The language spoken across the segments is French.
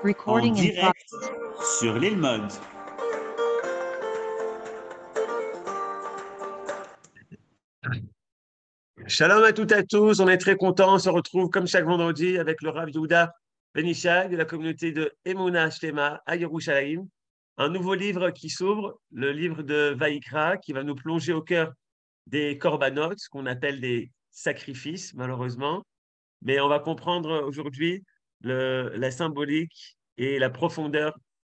en Recording in direct sur l'île Mode. Shalom à toutes et à tous, on est très contents, on se retrouve comme chaque vendredi avec le Rav Yehuda Ben Ishai de la communauté de Emouna Shlema à Yerushalayim. Un nouveau livre qui s'ouvre, le livre de Vaïkra, qui va nous plonger au cœur des korbanot, ce qu'on appelle des sacrifices malheureusement. Mais on va comprendre aujourd'hui la symbolique et la profondeur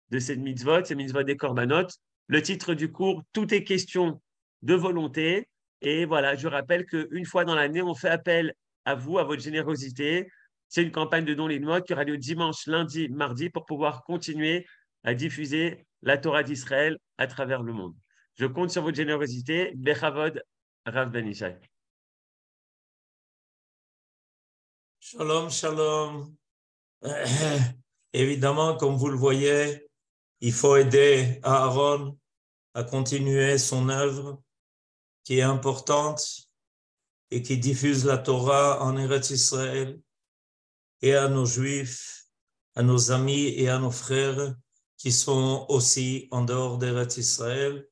de ces mitzvot des korbanot. Le titre du cours, tout est question de volonté. Et voilà, je rappelle qu'une fois dans l'année, on fait appel à vous, à votre générosité. C'est une campagne de dons Lilmod qui aura lieu dimanche, lundi, mardi pour pouvoir continuer à diffuser la Torah d'Israël à travers le monde. Je compte sur votre générosité. Bechavod, Rav Ben Ishai. Shalom, shalom. Évidemment, comme vous le voyez, il faut aider Aaron à continuer son œuvre qui est importante et qui diffuse la Torah en Eretz Israël et à nos Juifs, à nos amis et à nos frères qui sont aussi en dehors d'Eretz Israël.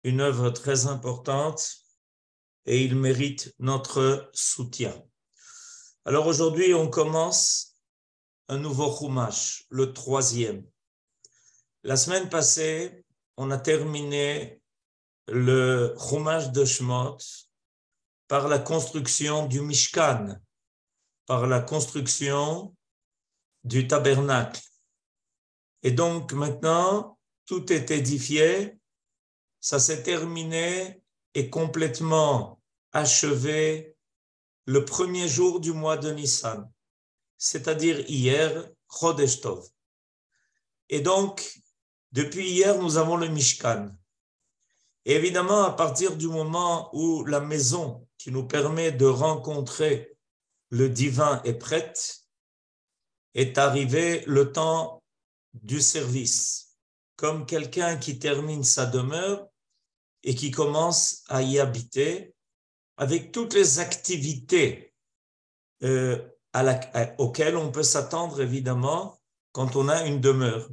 Une œuvre très importante et il mérite notre soutien. Alors aujourd'hui, on commence un nouveau Chumash, le 3e. La semaine passée, on a terminé le Chumash de Shemot par la construction du Mishkan, par la construction du tabernacle. Et donc maintenant, tout est édifié, ça s'est terminé et complètement achevé le premier jour du mois de Nissan, c'est-à-dire hier, Chodesh Tov. Et donc, depuis hier, nous avons le Mishkan. Et évidemment, à partir du moment où la maison qui nous permet de rencontrer le divin est prête, est arrivé le temps du service, comme quelqu'un qui termine sa demeure et qui commence à y habiter avec toutes les activités auxquelles on peut s'attendre évidemment quand on a une demeure.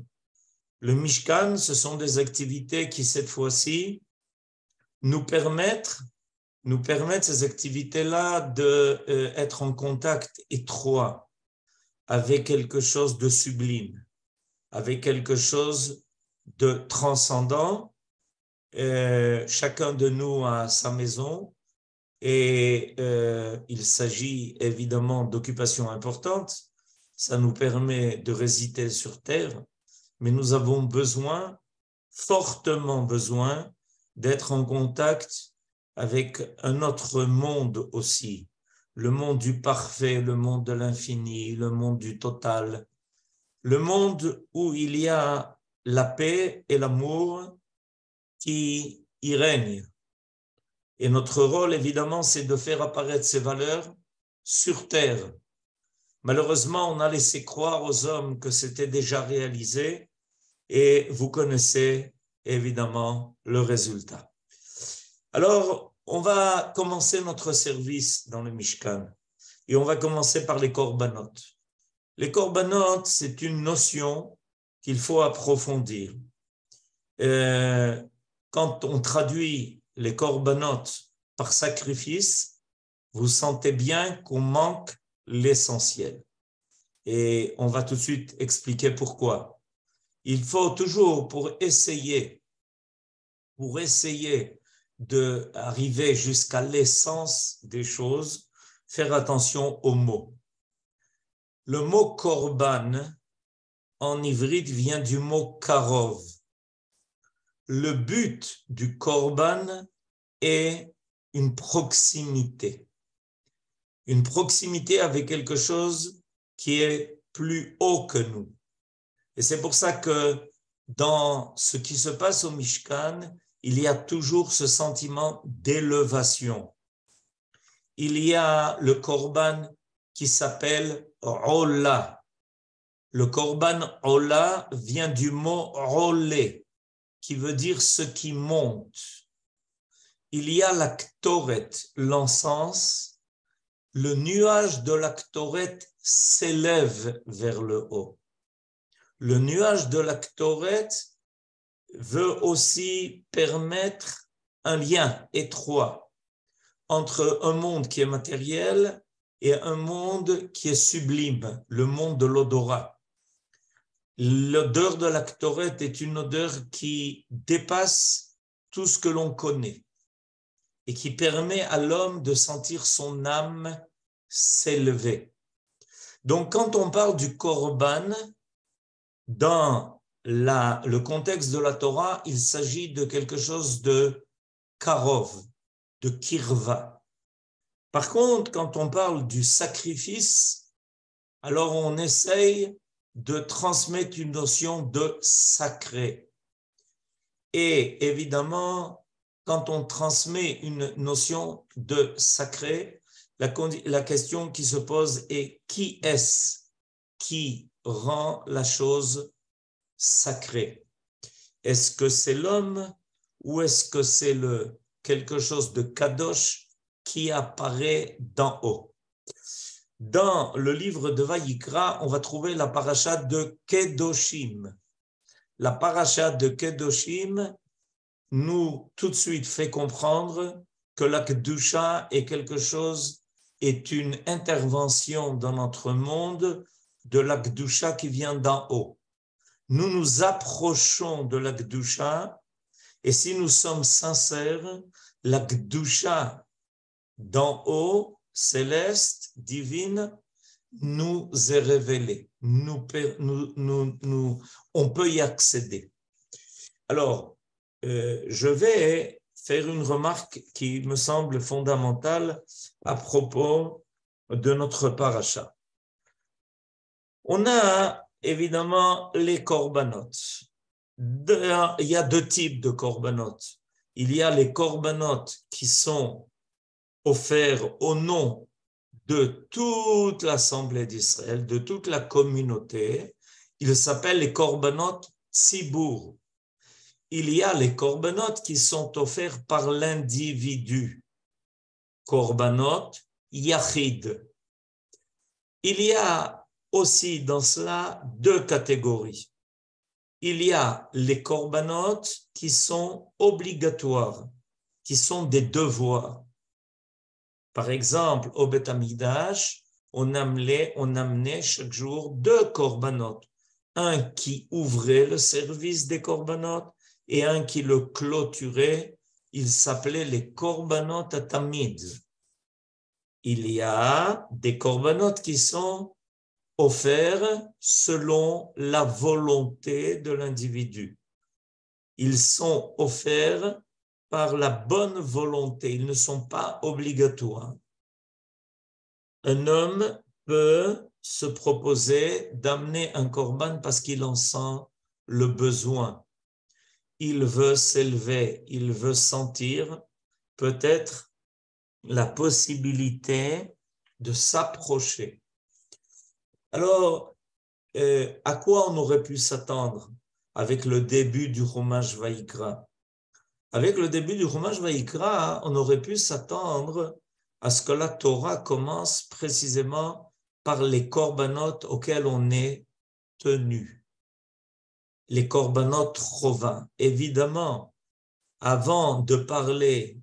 Le Mishkan, ce sont des activités qui cette fois-ci nous permettent ces activités-là d'être en contact étroit avec quelque chose de sublime, avec quelque chose de transcendant. Chacun de nous a sa maison et il s'agit évidemment d'occupations importantes. Ça nous permet de résider sur terre, mais nous avons besoin, fortement besoin, d'être en contact avec un autre monde aussi, le monde du parfait, le monde de l'infini, le monde du total, le monde où il y a la paix et l'amour qui y règnent. Et notre rôle, évidemment, c'est de faire apparaître ces valeurs sur terre. Malheureusement, on a laissé croire aux hommes que c'était déjà réalisé et vous connaissez évidemment le résultat. Alors, on va commencer notre service dans le Mishkan et on va commencer par les korbanot. Les korbanot, c'est une notion qu'il faut approfondir. Quand on traduit les korbanot par sacrifice, vous sentez bien qu'on manque l'essentiel. Et on va tout de suite expliquer pourquoi. Il faut toujours, pour essayer d'arriver jusqu'à l'essence des choses, faire attention aux mots. Le mot korban, en ivrite, vient du mot karov. Le but du korban est une proximité avec quelque chose qui est plus haut que nous. Et c'est pour ça que dans ce qui se passe au Mishkan, il y a toujours ce sentiment d'élévation. Il y a le korban qui s'appelle Ola. Le korban Ola vient du mot Olé, qui veut dire ce qui monte. Il y a la Ktoret, l'encens. Le nuage de la Ktoret s'élève vers le haut. Le nuage de la Ktoret veut aussi permettre un lien étroit entre un monde qui est matériel et un monde qui est sublime, le monde de l'odorat. L'odeur de la Ktoret est une odeur qui dépasse tout ce que l'on connaît et qui permet à l'homme de sentir son âme s'élever. Donc, quand on parle du Korban, dans le contexte de la Torah, il s'agit de quelque chose de karov, de kirva. Par contre, quand on parle du sacrifice, alors on essaye de transmettre une notion de sacré. Et évidemment, quand on transmet une notion de sacré, la question qui se pose est qui est-ce qui rend la chose sacrée? Est-ce que c'est l'homme ou est-ce que c'est quelque chose de kadosh qui apparaît d'en haut? Dans le livre de Vayikra, on va trouver la paracha de Kedoshim. La paracha de Kedoshim nous tout de suite fait comprendre que la Kedusha est une intervention dans notre monde de la Kedusha qui vient d'en haut. Nous nous approchons de la Kedusha et si nous sommes sincères, la Kedusha d'en haut, céleste, divine, nous est révélée. On peut y accéder. Alors, je vais faire une remarque qui me semble fondamentale à propos de notre paracha. On a évidemment les korbanot. Il y a deux types de korbanot. Il y a les korbanot qui sont offerts au nom de toute l'Assemblée d'Israël, de toute la communauté. Ils s'appellent les korbanot tzibour. Il y a les korbanot qui sont offerts par l'individu. Korbanot yachid. Il y a aussi dans cela deux catégories. Il y a les korbanot qui sont obligatoires, qui sont des devoirs. Par exemple, au Beth Amikdash, on amenait chaque jour deux korbanot. Un qui ouvrait le service des korbanot et un qui le clôturait. Il s'appelait les korbanot tamid. Il y a des korbanot qui sont offerts selon la volonté de l'individu. Ils sont offerts par la bonne volonté, ils ne sont pas obligatoires. Un homme peut se proposer d'amener un korban parce qu'il en sent le besoin. Il veut s'élever, il veut sentir peut-être la possibilité de s'approcher. Alors, à quoi on aurait pu s'attendre avec le début du Chumash Vayikra? Avec le début du Chumash Vayikra, on aurait pu s'attendre à ce que la Torah commence précisément par les korbanot auxquels on est tenu. Les korbanot chovah. Évidemment, avant de parler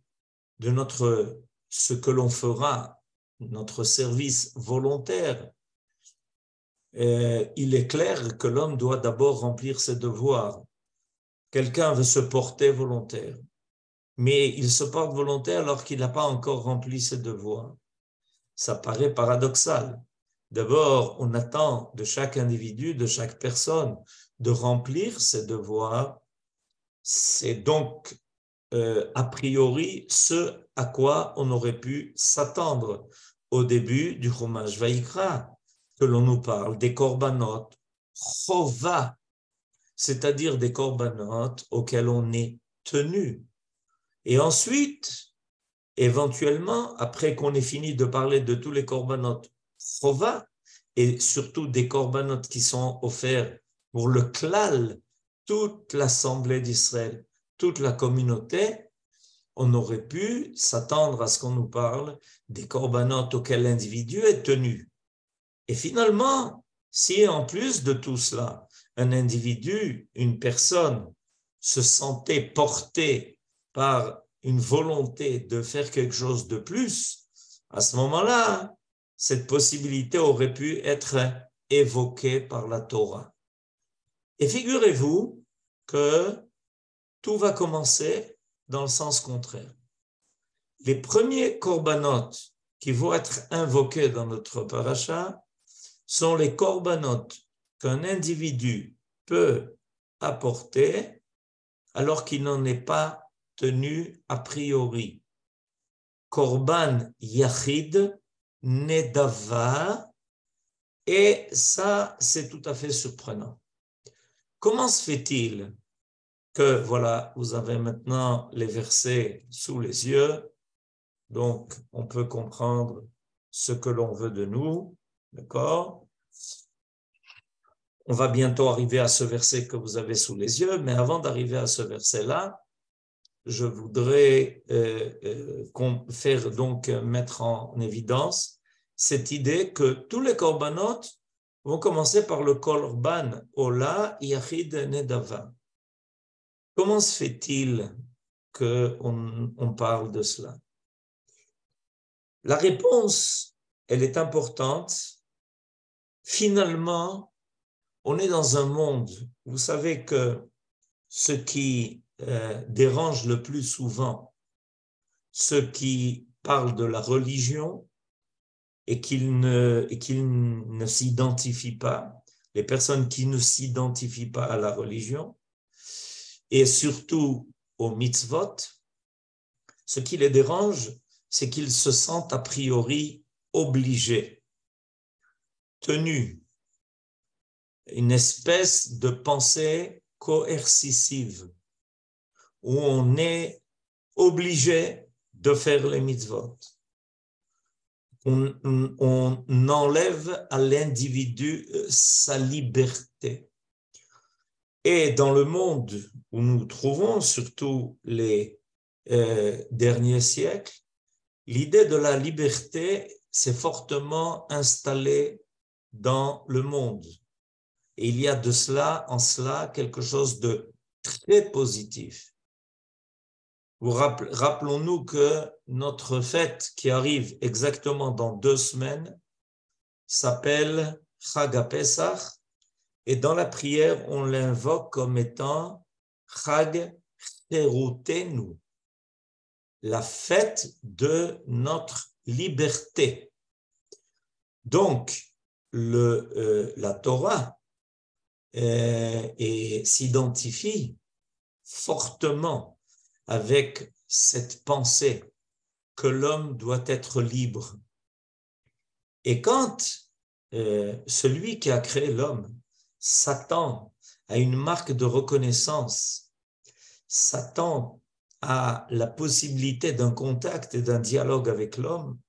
de ce que l'on fera, notre service volontaire, il est clair que l'homme doit d'abord remplir ses devoirs. Quelqu'un veut se porter volontaire, mais il se porte volontaire alors qu'il n'a pas encore rempli ses devoirs. Ça paraît paradoxal. D'abord, on attend de chaque individu, de chaque personne, de remplir ses devoirs. C'est donc, a priori, ce à quoi on aurait pu s'attendre au début du Chumash Vayikra, que l'on nous parle des korbanot chovah, c'est-à-dire des korbanot auxquels on est tenu. Et ensuite, éventuellement, après qu'on ait fini de parler de tous les korbanot chovah, et surtout des korbanot qui sont offerts pour le klal, toute l'Assemblée d'Israël, toute la communauté, on aurait pu s'attendre à ce qu'on nous parle des korbanot auxquels l'individu est tenu. Et finalement, Si en plus de tout cela, un individu, une personne se sentait porté par une volonté de faire quelque chose de plus, à ce moment-là, cette possibilité aurait pu être évoquée par la Torah. Et figurez-vous que tout va commencer dans le sens contraire. Les premiers corbanotes qui vont être invoqués dans notre paracha sont les corbanotes qu'un individu peut apporter alors qu'il n'en est pas tenu a priori. Korban Yachid, Nedava, et ça, c'est tout à fait surprenant. Comment se fait-il que, voilà, vous avez maintenant les versets sous les yeux, donc on peut comprendre ce que l'on veut de nous, d'accord? On va bientôt arriver à ce verset que vous avez sous les yeux, mais avant d'arriver à ce verset-là, je voudrais mettre en évidence cette idée que tous les corbanotes vont commencer par le korban Ola Yachid Nedava. Comment se fait-il qu'on parle de cela? La réponse, elle est importante. Finalement, on est dans un monde, vous savez que ce qui dérange le plus souvent ceux qui parlent de la religion et qu'ils ne s'identifient pas, les personnes qui ne s'identifient pas à la religion, et surtout aux mitzvot, ce qui les dérange, c'est qu'ils se sentent a priori obligés, tenus, une espèce de pensée coercitive, où on est obligé de faire les mitzvot. On enlève à l'individu sa liberté. Et dans le monde où nous nous trouvons, surtout les derniers siècles, l'idée de la liberté s'est fortement installée dans le monde. Et il y a en cela quelque chose de très positif. Rappelons-nous que notre fête qui arrive exactement dans 2 semaines s'appelle Chag HaPesach, et dans la prière, on l'invoque comme étant Chag Cherutenu, la fête de notre liberté. Donc, la Torah s'identifie fortement avec cette pensée que l'homme doit être libre. Et quand celui qui a créé l'homme s'attend à une marque de reconnaissance, s'attend à la possibilité d'un contact et d'un dialogue avec l'homme,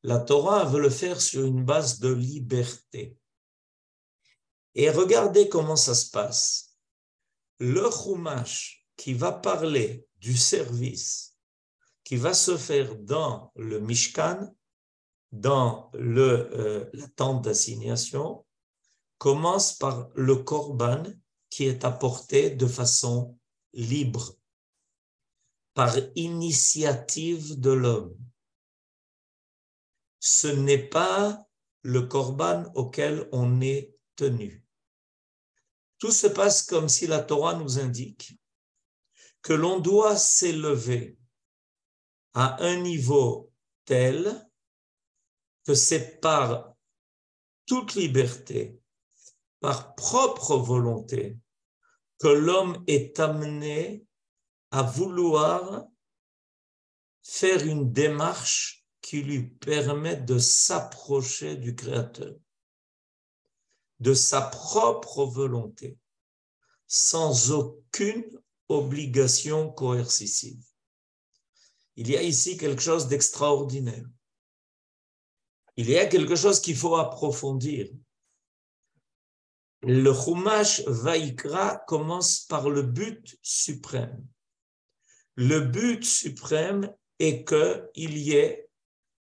la Torah veut le faire sur une base de liberté. Et regardez comment ça se passe. Le Chumash qui va parler du service qui va se faire dans le Mishkan, dans la tente d'assignation, commence par le Korban qui est apporté de façon libre, par initiative de l'homme. Ce n'est pas le Korban auquel on est tenu. Tout se passe comme si la Torah nous indique que l'on doit s'élever à un niveau tel que c'est par toute liberté, par propre volonté, que l'homme est amené à vouloir faire une démarche qui lui permet de s'approcher du Créateur, de sa propre volonté, sans aucune obligation coercitive. Il y a ici quelque chose d'extraordinaire. Il y a quelque chose qu'il faut approfondir. Le Chumash Vaikra commence par le but suprême. Le but suprême est qu'il y ait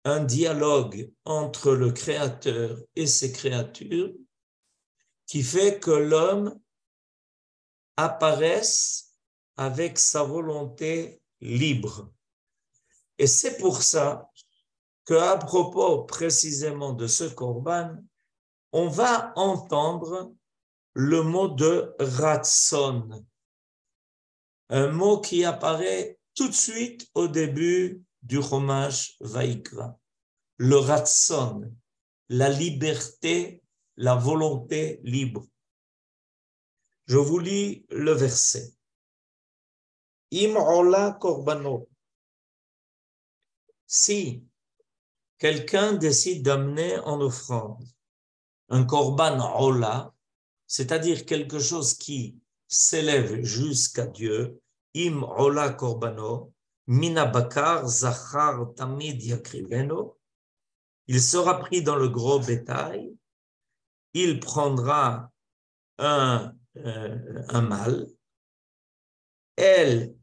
un dialogue entre le Créateur et ses créatures qui fait que l'homme apparaisse avec sa volonté libre. Et c'est pour ça qu'à propos précisément de ce korban, on va entendre le mot de ratson, un mot qui apparaît tout de suite au début du Chumash Vaikra. Le ratson, la liberté, la volonté libre. Je vous lis le verset. Im ola korbano. Si quelqu'un décide d'amener en offrande un korban ola, c'est-à-dire quelque chose qui s'élève jusqu'à Dieu, im ola korbano, mina bakar zachar tamid yakriveno, il sera pris dans le gros bétail, il prendra un mâle, el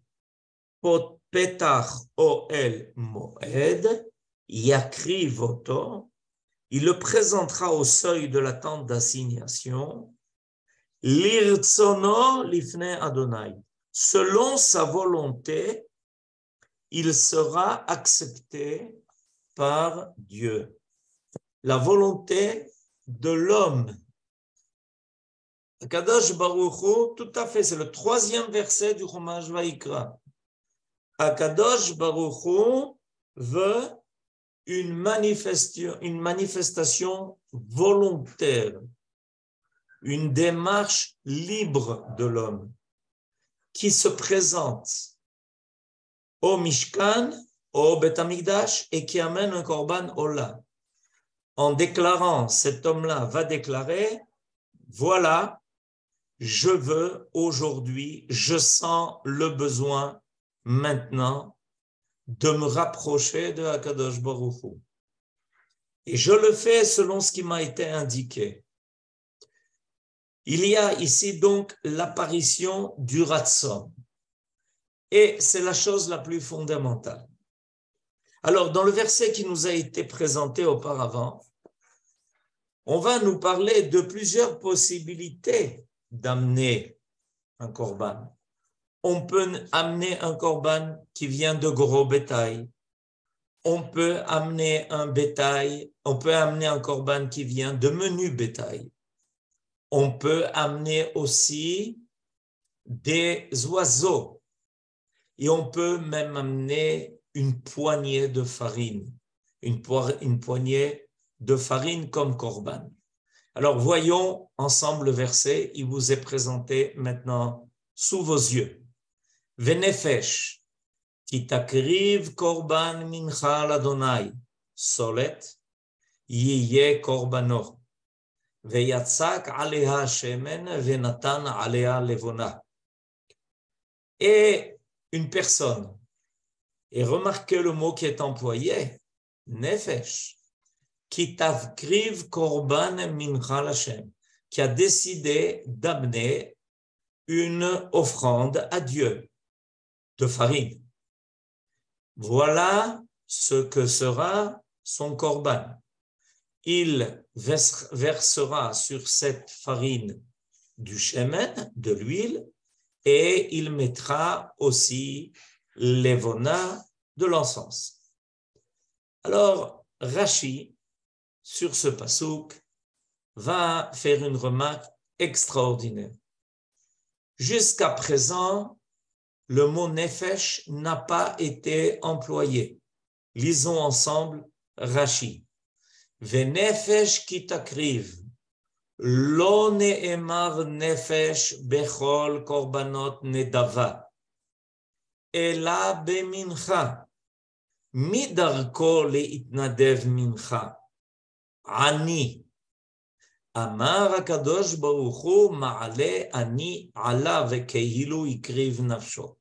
petach oel moed, yakriv oto, il le présentera au seuil de la tente d'assignation, lirtsono lifnei Adonai, selon sa volonté, il sera accepté par Dieu. La volonté de l'homme. Akadosh Baruch Hu, tout à fait, c'est le 3e verset du Chumash Vaikra. Akadosh Baruch Hu veut une manifestation volontaire, une démarche libre de l'homme qui se présente au Mishkan, au Bet Hamikdash et qui amène un korban ola. En déclarant, cet homme-là va déclarer, voilà, je veux aujourd'hui, je sens le besoin maintenant de me rapprocher de Akadosh Baruch Hu. Et je le fais selon ce qui m'a été indiqué. Il y a ici donc l'apparition du Ratson. Et c'est la chose la plus fondamentale. Alors, dans le verset qui nous a été présenté auparavant, on va nous parler de plusieurs possibilités d'amener un korban. On peut amener un korban qui vient de gros bétail. On peut amener un korban qui vient de menu bétail. On peut amener aussi des oiseaux. Et on peut même amener une poignée de farine. Une poignée de farine comme korban. Alors voyons ensemble le verset, il vous est présenté maintenant sous vos yeux. Venefesh, ki takriv korban mincha l'Adonai, solet, yiye korbano, veyatsak aleha shemen, venatan aleha levona. Et une personne, et remarquez le mot qui est employé, nefesh, qui takriv korban mincha l'Hashem, qui a décidé d'amener une offrande à Dieu de farine. Voilà ce que sera son korban. Il versera sur cette farine du shemen, de l'huile, et il mettra aussi l'evona, de l'encens. Alors, Rashi, sur ce passouk, va faire une remarque extraordinaire. Jusqu'à présent, le mot nefesh n'a pas été employé. Lisons ensemble Rashi. Venefesh ki takriv, lo ne'emar nefesh bechol korbanot nedava, ela bemincha, midarko leitnadev mincha, ani. Amar HaKadosh Baruch Hu ma'ale ani ala vekehilu ikriv nafsho.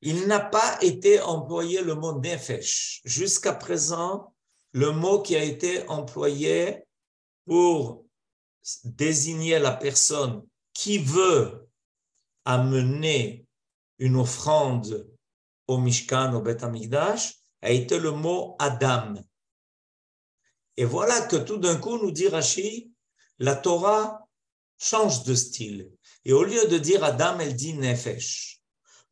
Il n'a pas été employé le mot nefesh. Jusqu'à présent, le mot qui a été employé pour désigner la personne qui veut amener une offrande au Mishkan, au Bet Hamikdash, a été le mot Adam. Et voilà que tout d'un coup, nous dit Rashi, la Torah change de style. Et au lieu de dire Adam, elle dit Nefesh.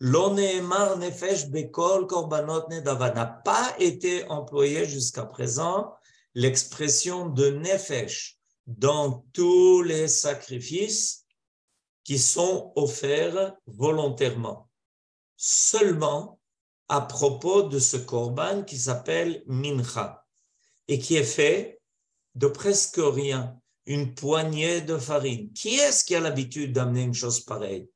Lo ne'emar nefesh bekol korbanot nedava. N'a pas été employé jusqu'à présent l'expression de Nefesh dans tous les sacrifices qui sont offerts volontairement. Seulement à propos de ce korban qui s'appelle mincha et qui est fait de presque rien, une poignée de farine. Qui est-ce qui a l'habitude d'amener une chose pareille?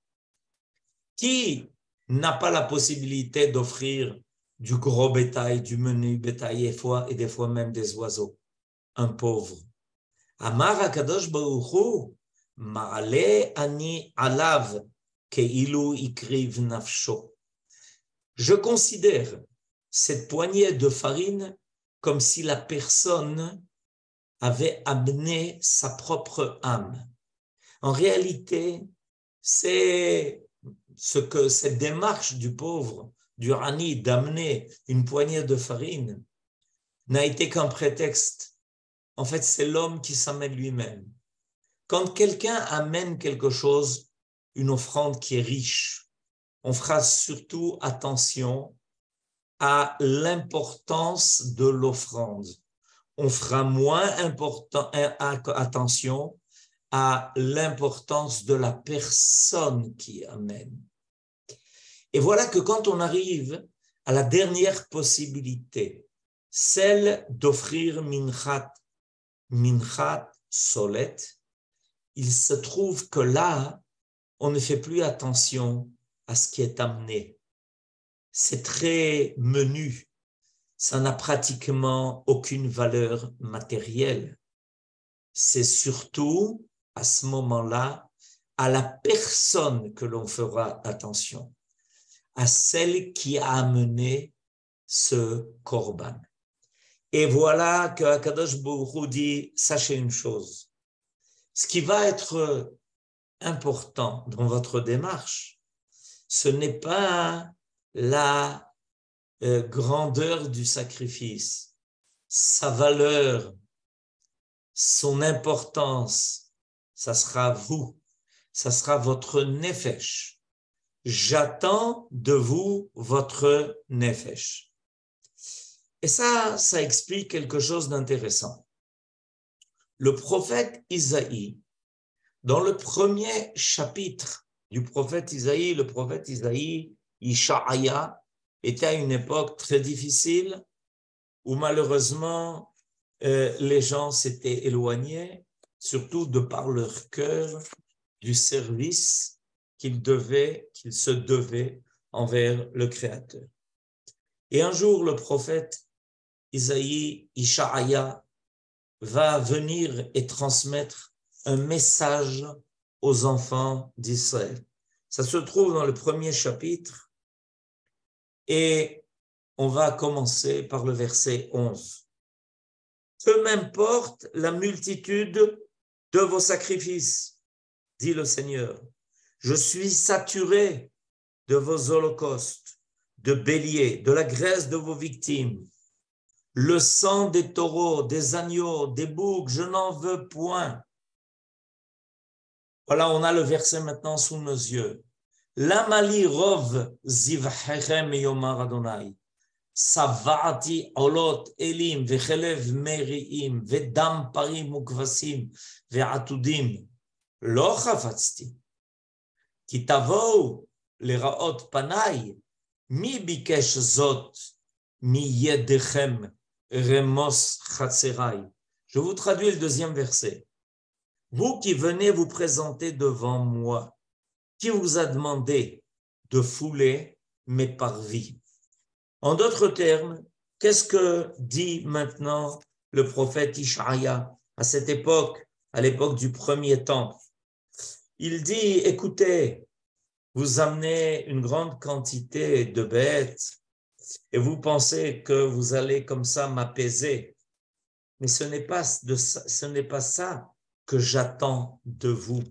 Qui n'a pas la possibilité d'offrir du gros bétail, du menu bétail et des fois même des oiseaux? Un pauvre. Amar HaKadosh Baruch Hu, ma'ale ani alav keilu ikriv nafsho. Je considère cette poignée de farine comme si la personne avait amené sa propre âme. En réalité, c'est ce que cette démarche du pauvre, du rani, d'amener une poignée de farine, n'a été qu'un prétexte. En fait, c'est l'homme qui s'amène lui-même. Quand quelqu'un amène quelque chose, une offrande qui est riche, on fera surtout attention à l'importance de l'offrande. On fera moins attention à l'importance de la personne qui amène. Et voilà que quand on arrive à la dernière possibilité, celle d'offrir minchat solet, il se trouve que là, on ne fait plus attention à ce qui est amené. C'est très menu. Ça n'a pratiquement aucune valeur matérielle. C'est surtout, à ce moment-là, à la personne que l'on fera attention, à celle qui a amené ce korban. Et voilà que Akadosh Baruch Hu dit, sachez une chose, ce qui va être important dans votre démarche, ce n'est pas la grandeur du sacrifice, sa valeur, son importance, ça sera vous, ça sera votre nefesh. J'attends de vous votre nefesh. Et ça explique quelque chose d'intéressant. Le prophète Isaïe, dans le premier chapitre du prophète Isaïe, le prophète Isaïe, Ishaïa, était à une époque très difficile où malheureusement les gens s'étaient éloignés, surtout de par leur cœur, du service qu'ils se devaient envers le Créateur. Et un jour, le prophète Isaïe, Ishaïa, va venir et transmettre un message aux enfants d'Israël. Ça se trouve dans le premier chapitre et on va commencer par le verset 11. Peu m'importe la multitude de vos sacrifices, dit le Seigneur. Je suis saturé de vos holocaustes, de béliers, de la graisse de vos victimes. Le sang des taureaux, des agneaux, des boucs, je n'en veux point. Voilà, on a le verset maintenant sous nos yeux. Lamali rov zivhechem yomar Adonai. Savati olot elim vechelev meriim vedam parim ukvasim ve'atudim. Lo chafatzti. Ki tavou leraot panai. Mi bikesh zot mi yedechem remos chatserai. Je vous traduis le deuxième verset. Vous qui venez vous présenter devant moi, qui vous a demandé de fouler mes parvis? En d'autres termes, qu'est-ce que dit maintenant le prophète Ishaïa à cette époque, à l'époque du premier temple? Il dit, écoutez, vous amenez une grande quantité de bêtes et vous pensez que vous allez comme ça m'apaiser. Mais ce n'est pas ça que j'attends de vous.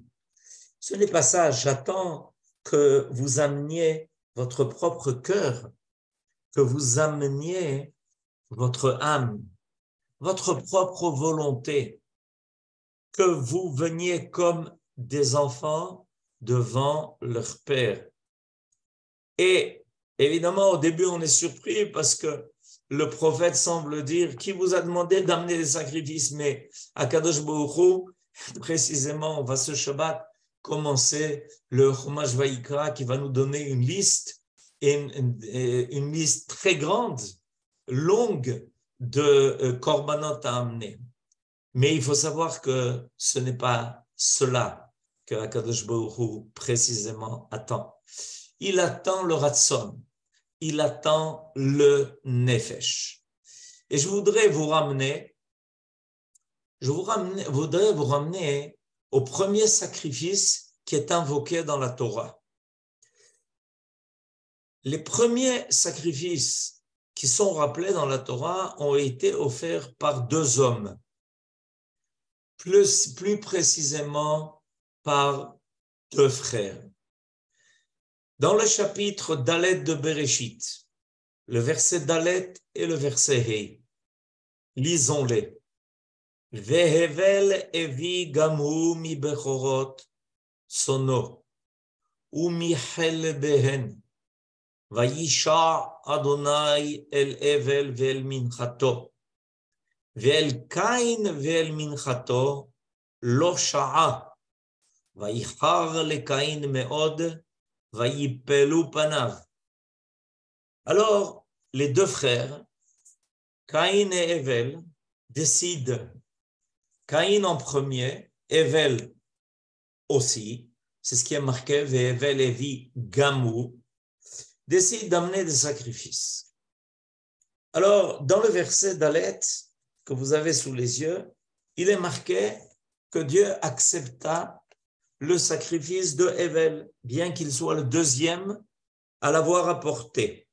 Ce n'est pas ça, j'attends que vous ameniez votre propre cœur, que vous ameniez votre âme, votre propre volonté. que vous veniez comme des enfants devant leur père. Et évidemment, au début, on est surpris parce que le prophète semble dire, qui vous a demandé d'amener des sacrifices? Mais Akadosh Baruch Hu, précisément, on va ce Shabbat commencer le Chumash Vayikra qui va nous donner une liste, une liste très grande, longue de korbanot à amener. Mais il faut savoir que ce n'est pas cela que Akadosh Baruch Hu précisément attend. Il attend le Ratzon, il attend le Nefesh. Et je voudrais vous ramener au premier sacrifice qui est invoqué dans la Torah. Les premiers sacrifices qui sont rappelés dans la Torah ont été offerts par deux hommes, plus précisément par deux frères. Dans le chapitre Dalet de Bereshit, le verset Dalet et le verset Hei, lisons-les. Vehevel evi gamhu mi bechorot sono, u mi chel behen, vayisha Adonai el evel vel minchato, vel kain vel minchato lo sha'a, vayichar le kain meod, vayipelu panav. Alors, les deux frères, Caïn et Hevel, décident, Caïn en premier, Hevel aussi, c'est ce qui est marqué, Vehevel evi gamu, décident d'amener des sacrifices. Alors, dans le verset d'Alet que vous avez sous les yeux, il est marqué que Dieu accepta le sacrifice de Hevel, bien qu'il soit le deuxième à l'avoir apporté.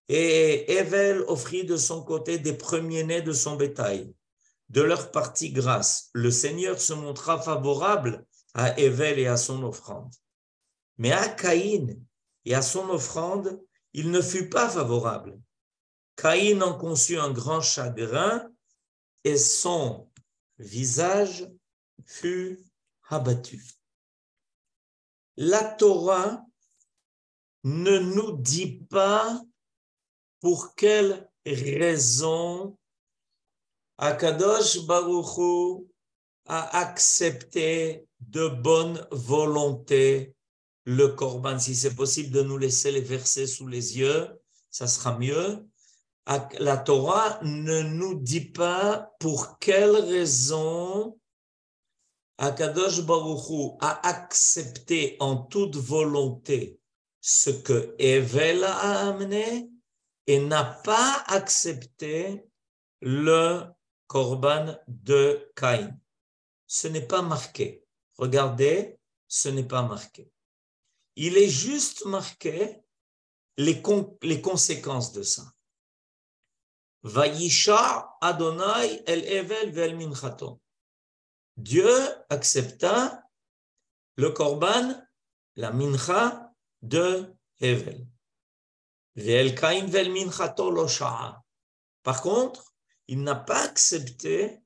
Et Hevel offrit de son côté des premiers-nés de son bétail. De leur partie grâce, le Seigneur se montra favorable à Hevel et à son offrande. Mais à Caïn et à son offrande, il ne fut pas favorable. Caïn en conçut un grand chagrin et son visage fut abattu. La Torah ne nous dit pas pour quelle raison Akadosh Baruch Hu a accepté de bonne volonté le korban. Si c'est possible de nous laisser les versets sous les yeux, ça sera mieux. La Torah ne nous dit pas pour quelle raison Akadosh Baruch Hu a accepté en toute volonté ce que Hevel a amené et n'a pas accepté le korban de Caïn. Ce n'est pas marqué. Regardez, ce n'est pas marqué. Il est juste marqué les conséquences de ça. Vayisha Adonai el Hevel vel minchato. Dieu accepta le korban, la mincha de Hevel. Vel Caïn vel minchato lo sha'a. Par contre, il n'a pas accepté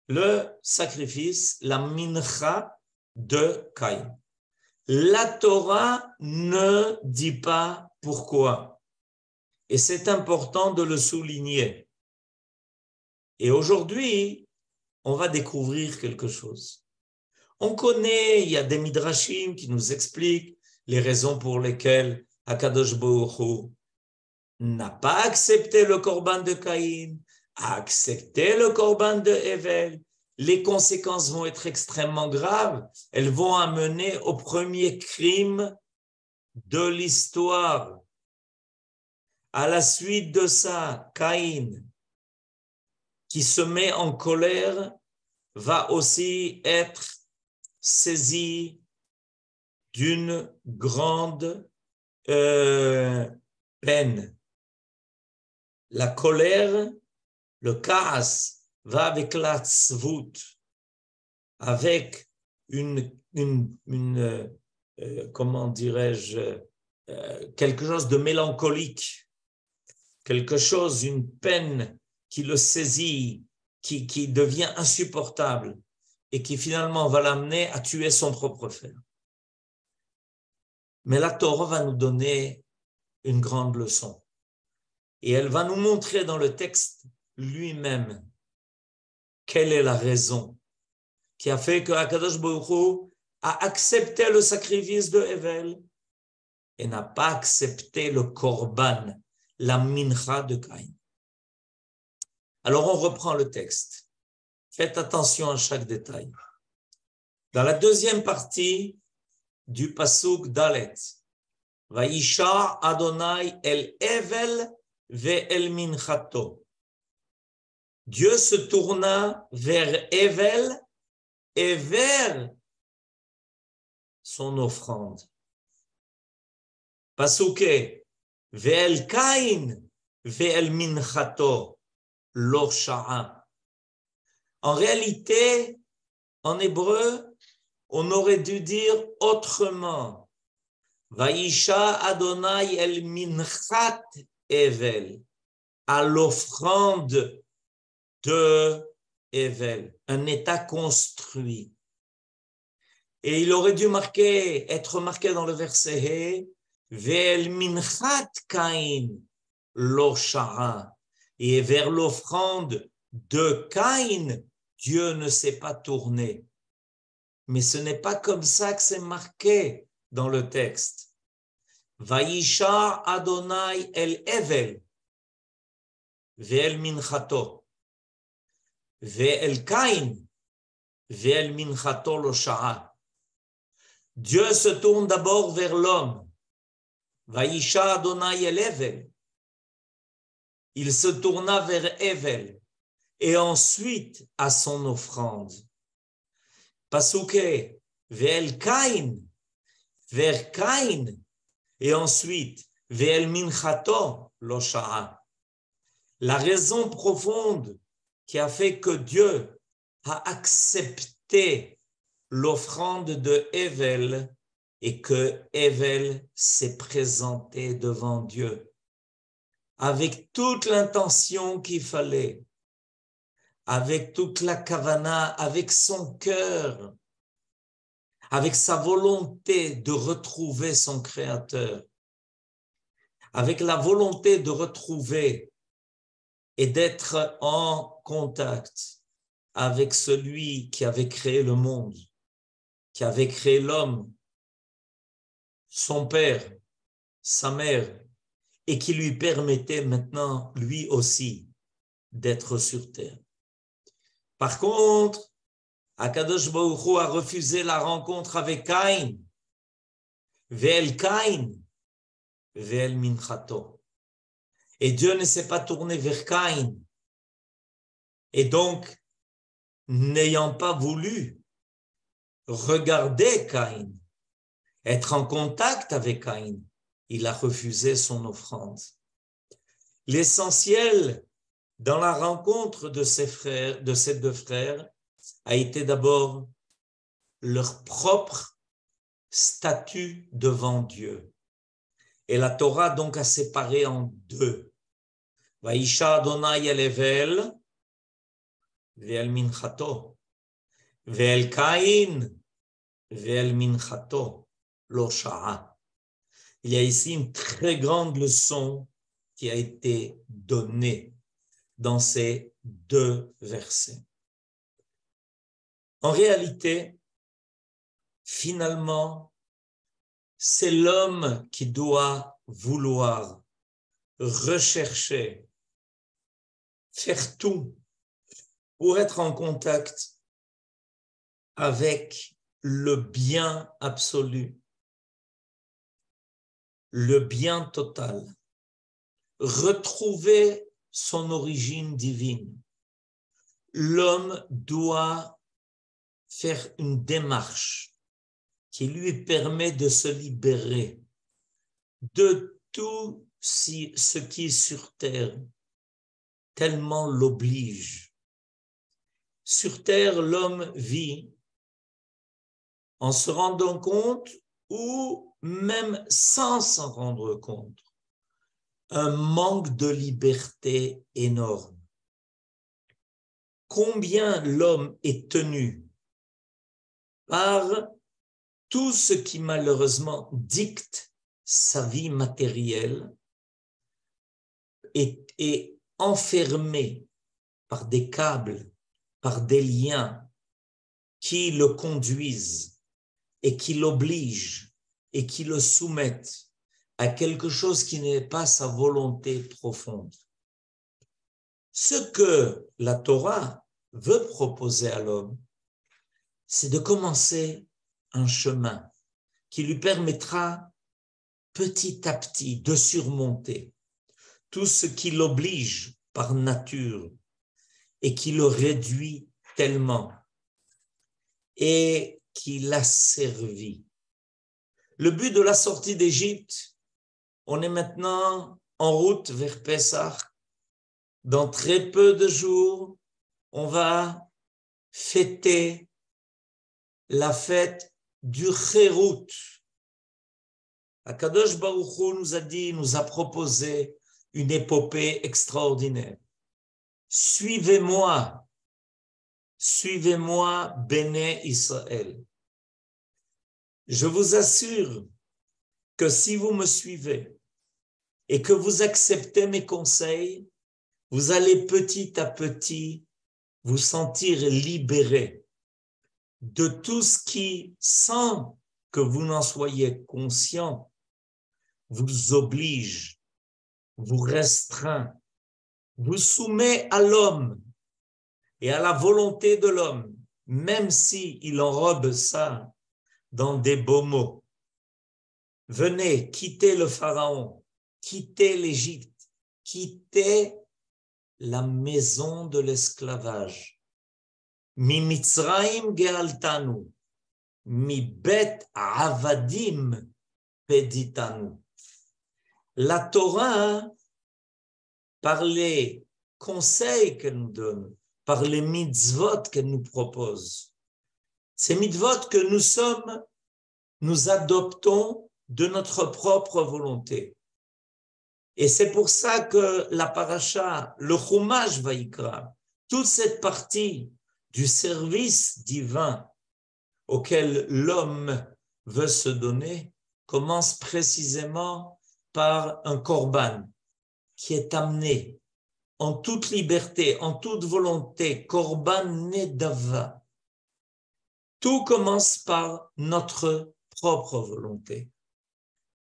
le sacrifice, la mincha de Caïn. La Torah ne dit pas pourquoi. Et c'est important de le souligner. Et aujourd'hui, on va découvrir quelque chose. On connaît, il y a des midrashim qui nous expliquent les raisons pour lesquelles Akadosh Baruch Hu n'a pas accepté le korban de Caïn, a accepté le korban de Hevel. Les conséquences vont être extrêmement graves. Elles vont amener au premier crime de l'histoire. À la suite de ça, Caïn, qui se met en colère, va aussi être saisi d'une grande peine. La colère, le kaas, va avec la tzvut, avec comment dirais-je, quelque chose de mélancolique, quelque chose, une peine qui le saisit qui devient insupportable et qui finalement va l'amener à tuer son propre frère. Mais la Torah va nous donner une grande leçon. Et elle va nous montrer dans le texte lui-même quelle est la raison qui a fait que Akadosh Baruch Hu a accepté le sacrifice de Hevel et n'a pas accepté le korban, la mincha de Caïn. Alors on reprend le texte. Faites attention à chaque détail. Dans la deuxième partie du pasuk Dalet, Vaïsha Adonai el Hevel ve el minchato. Dieu se tourna vers Hevel et vers son offrande. Pasuke, ve'el Caïn, ve'el minchato, lo sha'a. En réalité, en hébreu, on aurait dû dire autrement. Vaïsha Adonai el minchat Hevel, à l'offrande de Hevel, un état construit. Et il aurait dû être marqué dans le verset Ve'el minchat Caïn lo sha'a. Et vers l'offrande de Caïn, Dieu ne s'est pas tourné. Mais ce n'est pas comme ça que c'est marqué dans le texte. Vaïsha Adonai el Hevel ve'el minchato ve'el Caïn ve'el minchato lo sha'a. Dieu se tourne d'abord vers l'homme. Vaïsha Adonai el Hevel. Il se tourna vers Hevel et ensuite à son offrande. Pasuke, ve'el Caïn, vers Caïn et ensuite ve'el minchato lo sha'a. La raison profonde qui a fait que Dieu a accepté l'offrande de Hevel et que Hevel s'est présenté devant Dieu avec toute l'intention qu'il fallait, avec toute la kavana, avec son cœur, avec sa volonté de retrouver son Créateur, avec la volonté de retrouver et d'être en contact avec celui qui avait créé le monde, qui avait créé l'homme, son père, sa mère, et qui lui permettait maintenant, lui aussi, d'être sur terre. Par contre, Akadosh Baruch Hu a refusé la rencontre avec Caïn. Ve'el Caïn, ve'el minchato. Et Dieu ne s'est pas tourné vers Caïn. Et donc, n'ayant pas voulu regarder Caïn, être en contact avec Caïn, il a refusé son offrande. L'essentiel dans la rencontre de ces deux frères, a été d'abord leur propre statut devant Dieu. Et la Torah donc a séparé en deux. Vaïsha Adonai el Hevel ve'el minchato, ve'el Caïn ve'el minchato lo sha'a. Il y a ici une très grande leçon qui a été donnée dans ces deux versets. En réalité, finalement, c'est l'homme qui doit vouloir rechercher, faire tout pour être en contact avec le bien absolu, le bien total, retrouver son origine divine. L'homme doit faire une démarche qui lui permet de se libérer de tout ce qui est sur terre, tellement l'oblige. Sur terre, l'homme vit en se rendant compte ou même sans s'en rendre compte, un manque de liberté énorme. combien l'homme est tenu par tout ce qui malheureusement dicte sa vie matérielle et enfermé par des câbles, par des liens qui le conduisent et qui l'obligent et qui le soumettent à quelque chose qui n'est pas sa volonté profonde. Ce que la Torah veut proposer à l'homme, c'est de commencer un chemin qui lui permettra petit à petit de surmonter tout ce qui l'oblige par nature et qui le réduit tellement et qui l'asservit. Le but de la sortie d'Égypte, on est maintenant en route vers Pessah. Dans très peu de jours, on va fêter la fête du Chérout. Akadosh Baruch Hu nous a proposé une épopée extraordinaire. Suivez-moi, Béné Israël. Je vous assure que si vous me suivez et que vous acceptez mes conseils, vous allez petit à petit vous sentir libéré de tout ce qui, sans que vous n'en soyez conscient, vous oblige, vous restreint, vous soumet à l'homme et à la volonté de l'homme, même s'il enrobe ça dans des beaux mots. Venez, quittez le Pharaon, quittez l'Égypte, quittez la maison de l'esclavage. Mi Mitzrayim gealtanu, mi bet avadim peditanu. La Torah, par les conseils qu'elle nous donne, par les mitzvot qu'elle nous propose, ces mitzvot que nous adoptons de notre propre volonté. Et c'est pour ça que la paracha, le Chumash Vaïkra, toute cette partie du service divin auquel l'homme veut se donner, commence précisément par un korban qui est amené en toute liberté, en toute volonté, korban nedava. Tout commence par notre propre volonté.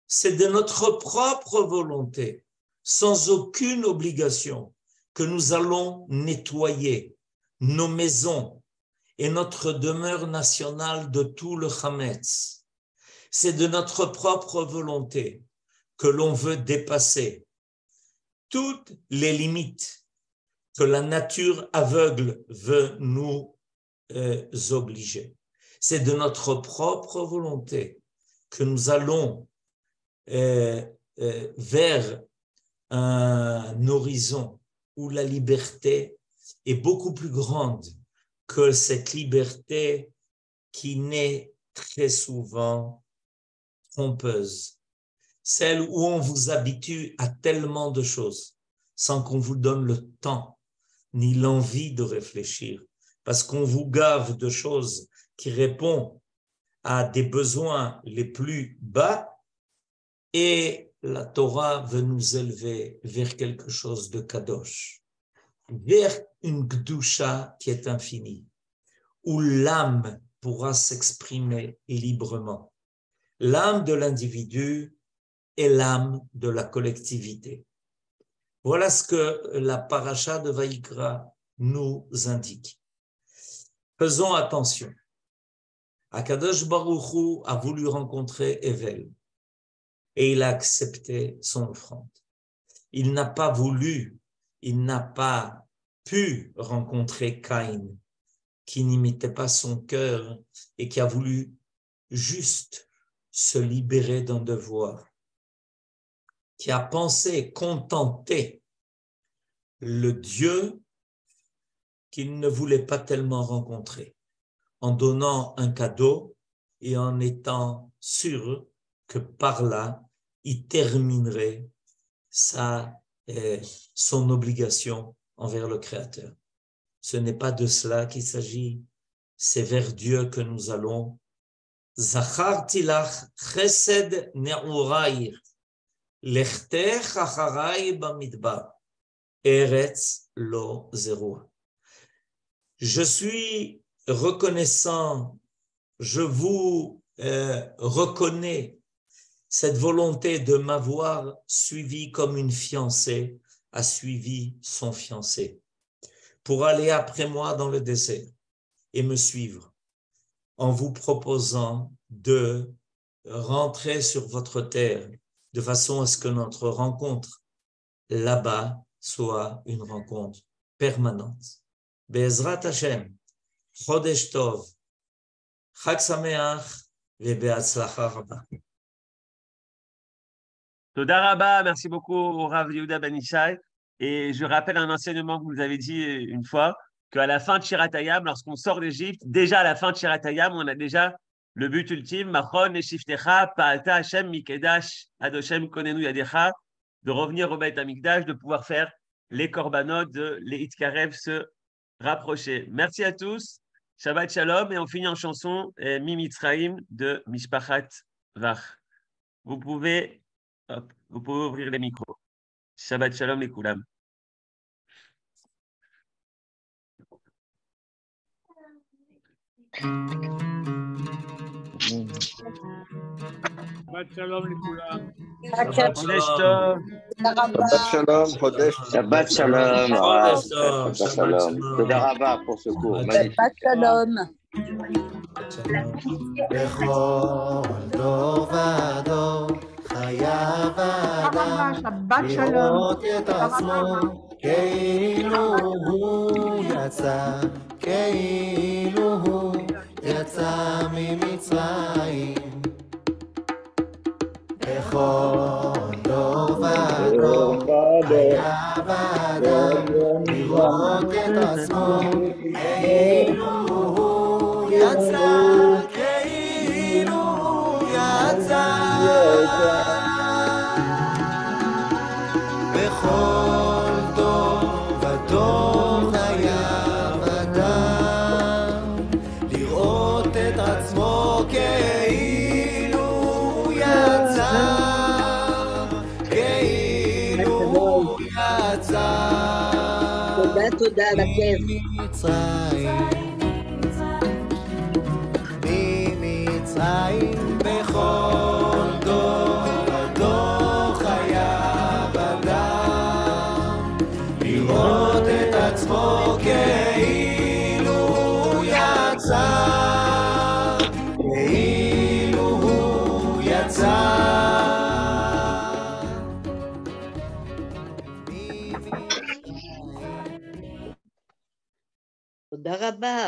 C'est de notre propre volonté, sans aucune obligation, que nous allons nettoyer nos maisons et notre demeure nationale de tout le Hametz. C'est de notre propre volonté que l'on veut dépasser toutes les limites que la nature aveugle veut nous obliger. C'est de notre propre volonté que nous allons vers un horizon où la liberté est beaucoup plus grande que cette liberté qui naît très souvent trompeuse. Celle où on vous habitue à tellement de choses sans qu'on vous donne le temps ni l'envie de réfléchir, parce qu'on vous gave de choses qui répondent à des besoins les plus bas. Et la Torah veut nous élever vers quelque chose de kadosh, vers une gdusha qui est infinie, où l'âme pourra s'exprimer librement. L'âme de l'individu et l'âme de la collectivité. Voilà ce que la paracha de Vaïkra nous indique. Faisons attention. Akadosh Baruch Hu a voulu rencontrer Evel. Et il a accepté son offrande. Il n'a pas pu rencontrer Caïn, qui n'imitait pas son cœur et qui a voulu juste se libérer d'un devoir, qui a pensé contenter le Dieu qu'il ne voulait pas tellement rencontrer, en donnant un cadeau et en étant sûr que par là, il terminerait son obligation envers le Créateur. Ce n'est pas de cela qu'il s'agit. C'est vers Dieu que nous allons. Zacharti lach chesed ne'uraïr, lechtech acharai bamidbar, eretz lo zerua. Je suis reconnaissant, je vous reconnais cette volonté de m'avoir suivi comme une fiancée a suivi son fiancé, pour aller après moi dans le désert et me suivre, en vous proposant de rentrer sur votre terre, de façon à ce que notre rencontre là-bas soit une rencontre permanente. Be'ezrat Hashem, Chodesh Tov, Chag Sameach, ve'be'atzlacha rabba. Toda Rabba, merci beaucoup au Rav Yehuda Ben Ishai. Et je rappelle un enseignement que vous avez dit une fois, qu'à la fin de Shirat Hayam, lorsqu'on sort d'Égypte, déjà à la fin de Shirat Hayam, on a déjà le but ultime, Machon Eshiftecha, Pa'ata Hashem Mikedash, Adoshem Konenu Yadecha, de revenir au Beit Hamikdash, de pouvoir faire les korbanot, les Hitkarev se rapprocher. Merci à tous, Shabbat Shalom, et on finit en chanson Mimitzraim de Mishpachat Vach. Vous pouvez ouvrir les micros. Shabbat Shalom les Koulam. Shabbat Shalom les Koulam. Shabbat Shalom. Shabbat Shalom. Shabbat Shalom. Toda Rabba pour ce cours. Shabbat Shalom. בכל דור ודור חייב האדם לראות את עצמו כאילו הוא יצא, כאילו הוא יצא ממצרים. בכל דור ודור חייב האדם לראות את עצמו כאילו הוא יצא, כאילו הוא יצא. בכל דור ודור חייב אדם לראות את עצמו כאילו הוא יצא, כאילו הוא יצא. תודה, בכיף. ממצרים בכל דור ודור חייב אדם לראות את עצמו כאילו הוא יצא, כאילו הוא יצא. תודה רבה.